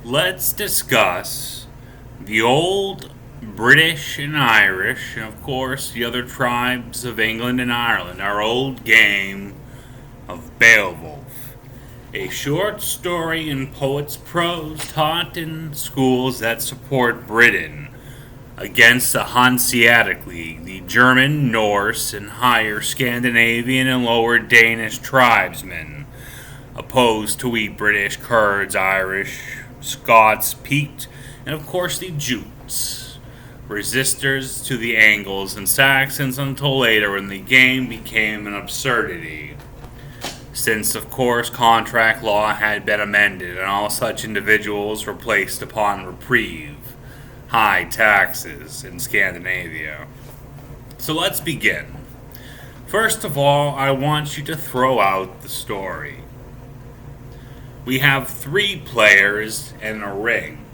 let's discuss the old British and Irish, and of course the other tribes of England and Ireland, our old game of Beowulf. A short story in poet's prose taught in schools that support Britain against the Hanseatic League, the German, Norse, and higher Scandinavian and lower Danish tribesmen, opposed to we British, Kurds, Irish, Scots, Picts, and of course the Jutes, resistors to the Angles and Saxons until later when the game became an absurdity. Since, of course, contract law had been amended and all such individuals were placed upon reprieve, high taxes in Scandinavia. So let's begin. First of all, I want you to throw out the story. We have three players and a ring.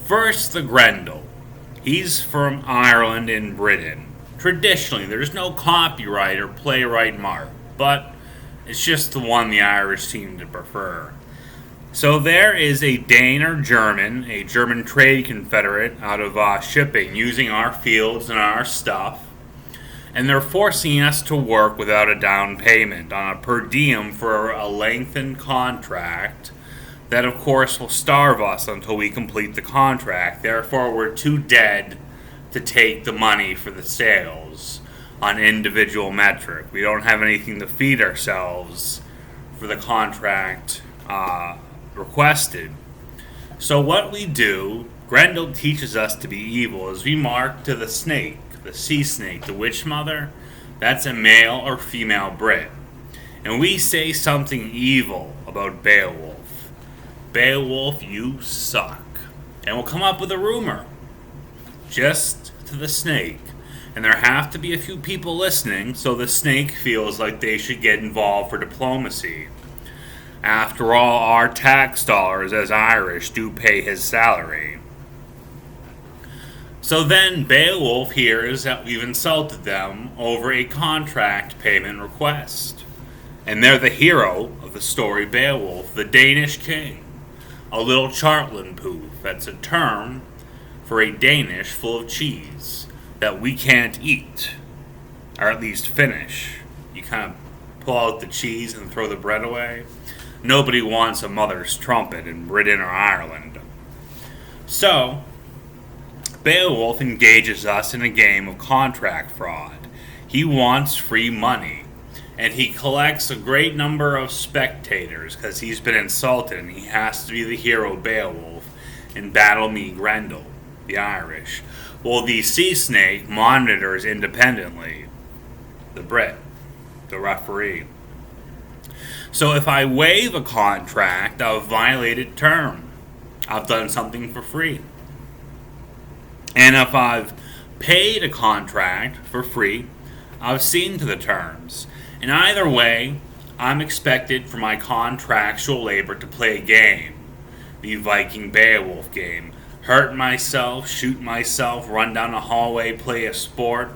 First, the Grendel. He's from Ireland and Britain. Traditionally, there's no copyright or playwright mark, but it's just the one the Irish seem to prefer. So there is a Dane or German, a German trade confederate out of shipping using our fields and our stuff, and they're forcing us to work without a down payment on a per diem for a lengthened contract that of course will starve us until we complete the contract. Therefore, we're too dead to take the money for the sales on individual metric. We don't have anything to feed ourselves for the contract requested. So what we do, Grendel teaches us to be evil, is we mark to the snake, the sea snake, the witch mother. That's a male or female Brit. And we say something evil about Beowulf. Beowulf, you suck. And we'll come up with a rumor. Just to the snake. And there have to be a few people listening, so the snake feels like they should get involved for diplomacy. After all, our tax dollars as Irish do pay his salary. So then Beowulf hears that we've insulted them over a contract payment request. And they're the hero of the story, Beowulf, the Danish king. A little chartland poof, that's a term for a Danish full of cheese that we can't eat, or at least finish. You kind of pull out the cheese and throw the bread away. Nobody wants a mother's trumpet in Britain or Ireland. So, Beowulf engages us in a game of contract fraud. He wants free money, and he collects a great number of spectators because he's been insulted and he has to be the hero Beowulf and battle me Grendel, the Irish. Well, the sea snake monitors independently the Brit, the referee. So if I waive a contract, I've violated term. I've done something for free. And if I've paid a contract for free, I've seen to the terms. And either way, I'm expected for my contractual labor to play a game. The Viking Beowulf game. Hurt myself, shoot myself, run down a hallway, play a sport.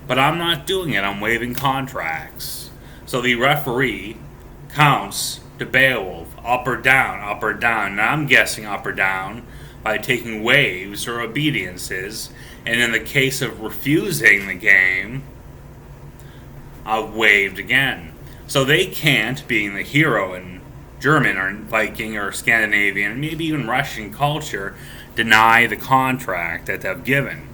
But I'm not doing it, I'm waiving contracts. So the referee counts to Beowulf, up or down, up or down. And I'm guessing up or down by taking waives or obediences. And in the case of refusing the game, I've waived again. So they can't, being the hero in German or Viking or Scandinavian, maybe even Russian culture, deny the contract that they've given.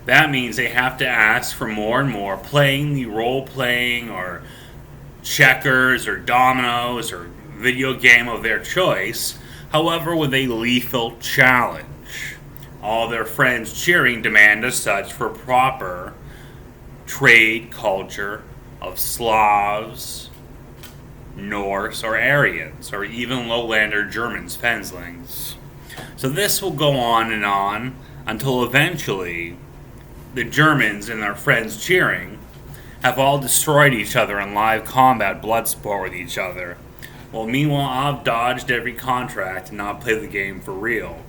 That means they have to ask for more and more, playing the role-playing or checkers or dominoes or video game of their choice, however with a lethal challenge. All their friends cheering demand as such for proper trade culture of Slavs, Norse, or Aryans, or even lowlander Germans, Fenslings. So this will go on until eventually the Germans and their friends cheering have all destroyed each other in live combat blood sport with each other. Well, meanwhile, I've dodged every contract and not played the game for real.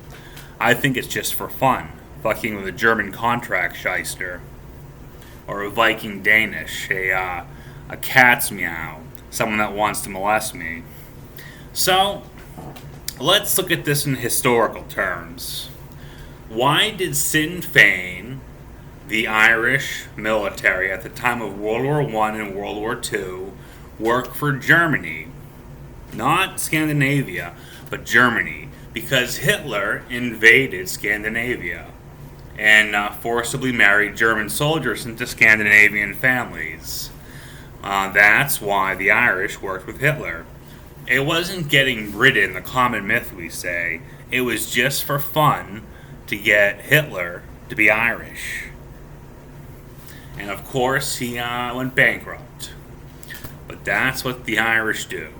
I think it's just for fun, fucking with a German contract shyster. Or a Viking Danish, a cat's meow, someone that wants to molest me. So, Let's look at this in historical terms. Why did Sinn Fein, the Irish military at the time of World War I and World War II, work for Germany? Not Scandinavia, but Germany, because Hitler invaded Scandinavia and forcibly married German soldiers into Scandinavian families. That's why the Irish worked with Hitler. It wasn't getting ridden, the common myth we say. It was just for fun to get Hitler to be Irish. And of course, he went bankrupt. But that's what the Irish do.